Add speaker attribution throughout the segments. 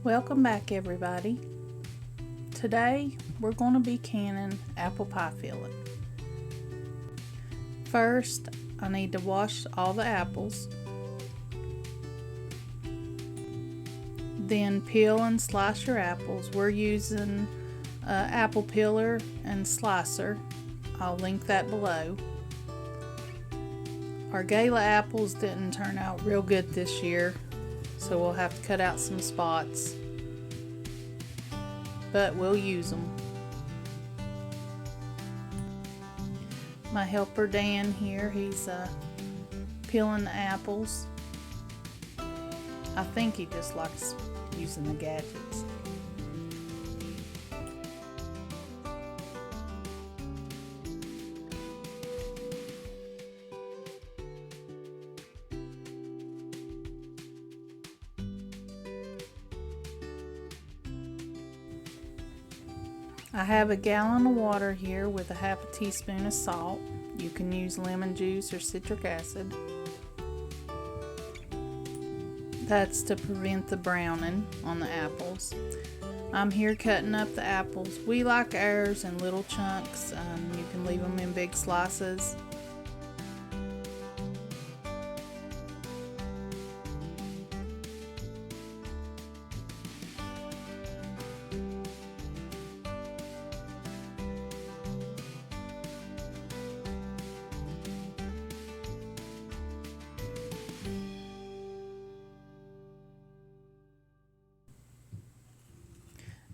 Speaker 1: Welcome back, everybody. Today we're going to be canning apple pie filling. First, I need to wash all the apples. Then peel and slice your apples. We're using apple peeler and slicer. I'll link that below. Our Gala apples didn't turn out real good this year, so we'll have to cut out some spots, but we'll use them. My helper Dan here, he's peeling the apples. I think he just likes using the gadgets. I have a gallon of water here with a half a teaspoon of salt. You can use lemon juice or citric acid. That's to prevent the browning on the apples. I'm here cutting up the apples. We like ours in little chunks. You can leave them in big slices.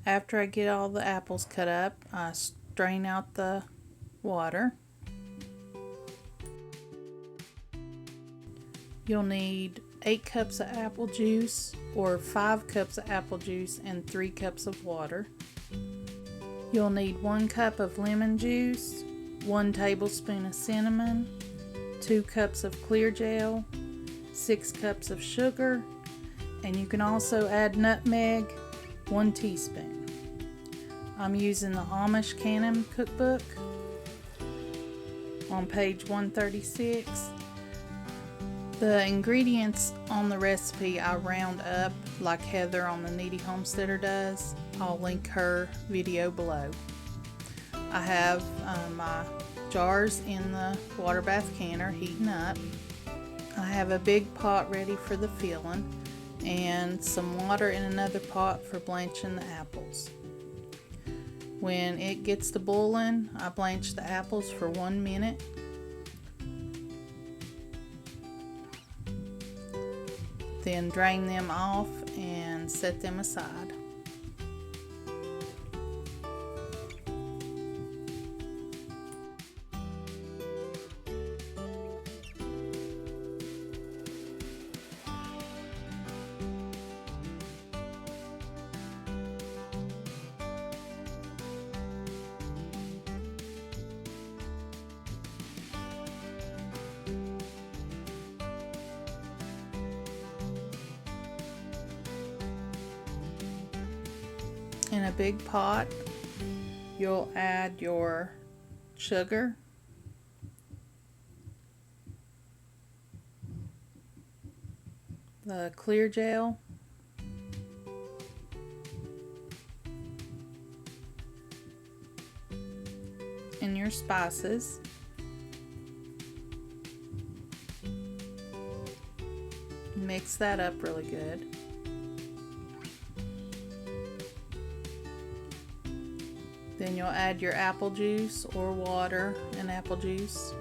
Speaker 1: After I get all the apples cut up, I strain out the water. You'll need 8 cups of apple juice or 5 cups of apple juice and 3 cups of water. You'll need 1 cup of lemon juice, 1 tablespoon of cinnamon, 2 cups of clear gel, 6 cups of sugar, and you can also add nutmeg, 1 teaspoon. I'm using the Amish Canning Cookbook on page 136. The ingredients on the recipe I round up like Heather on the Needy Homesteader does. I'll link her video below. I have my jars in the water bath canner heating up. I have a big pot ready for the filling and some water in another pot for blanching the apples. When it gets to boiling, I blanch the apples for 1 minute. Then drain them off and set them aside. In a big pot, you'll add your sugar, the clear gel, and your spices. Mix that up really good. Then you'll add your apple juice or water and apple juice.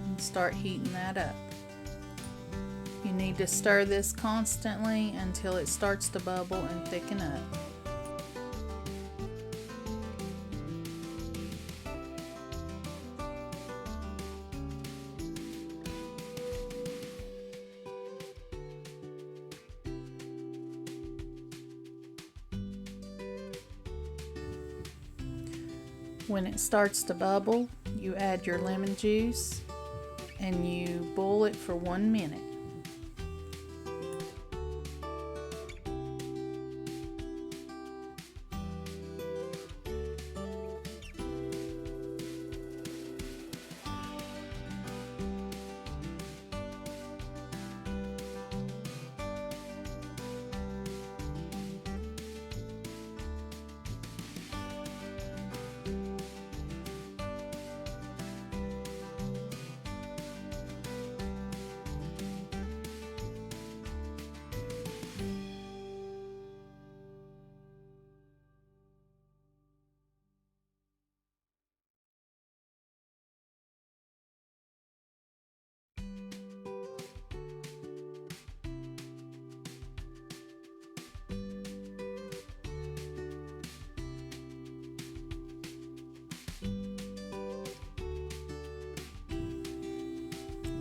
Speaker 1: And start heating that up. You need to stir this constantly until it starts to bubble and thicken up. When it starts to bubble, you add your lemon juice and you boil it for 1 minute.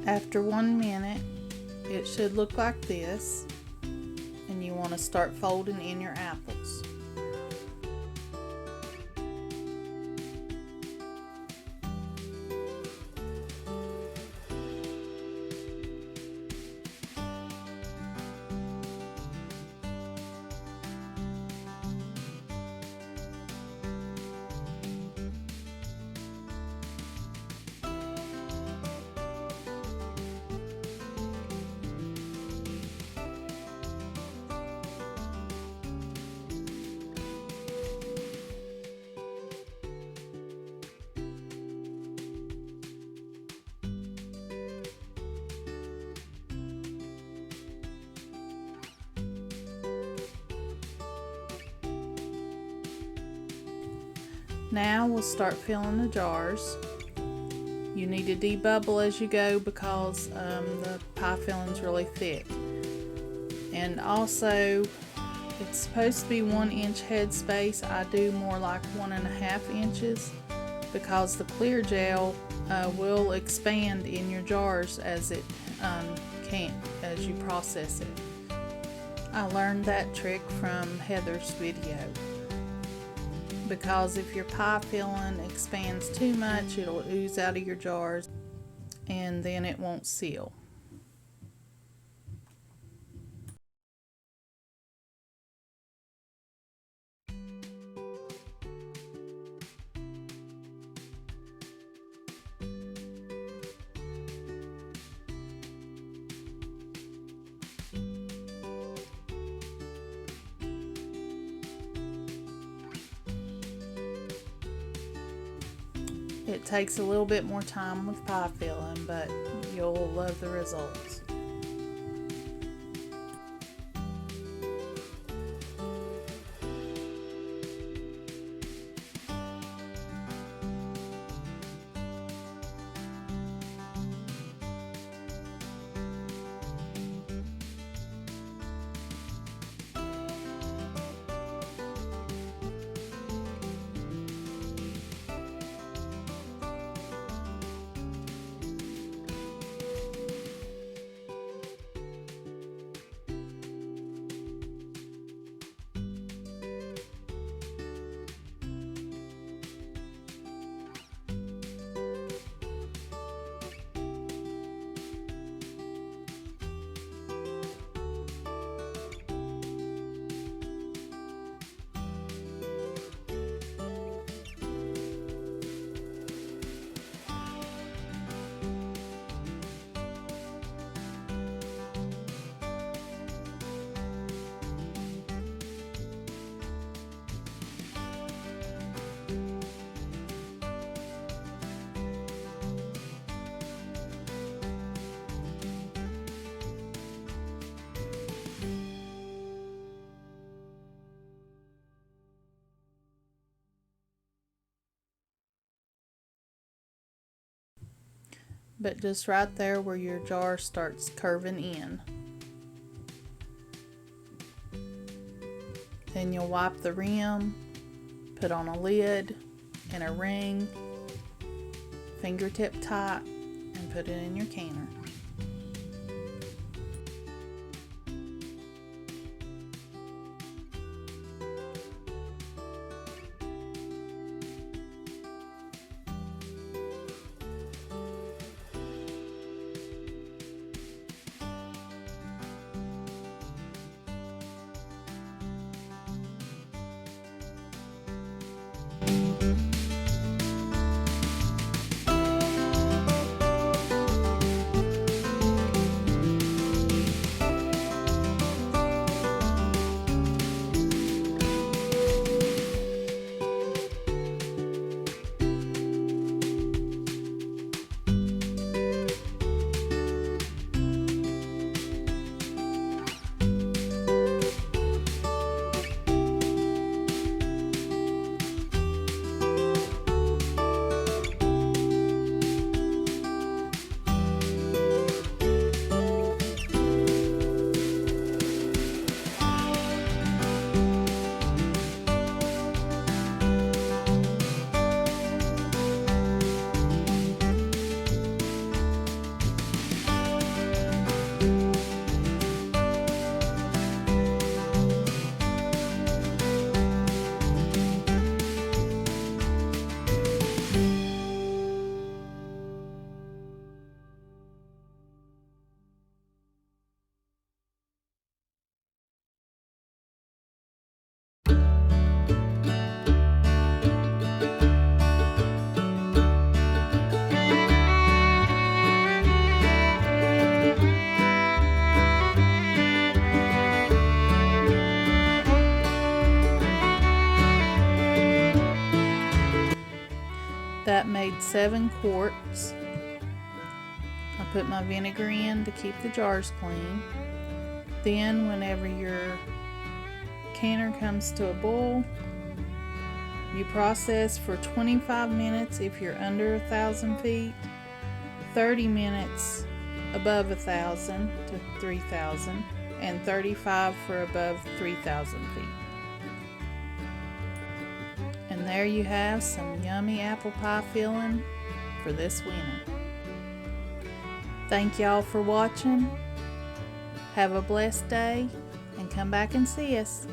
Speaker 1: After 1 minute, it should look like this, and you want to start folding in your apples. Now we'll start filling the jars. You need to debubble as you go because the pie filling is really thick. And also, it's supposed to be 1 inch head space. I do more like 1.5 inches because the clear gel will expand in your jars as it as you process it. I learned that trick from Heather's video, because if your pie filling expands too much, it'll ooze out of your jars and then it won't seal. It takes a little bit more time with pie filling, but you'll love the results. But just right there where your jar starts curving in. Then you'll wipe the rim, put on a lid and a ring, fingertip tight, and put it in your canner. That made 7 quarts. I put my vinegar in to keep the jars clean. Then whenever your canner comes to a boil, you process for 25 minutes if you're under 1,000 feet, 30 minutes above 1,000 to 3,000, and 35 for above 3,000 feet. And there you have some yummy apple pie filling for this winter. Thank y'all for watching. Have a blessed day and come back and see us.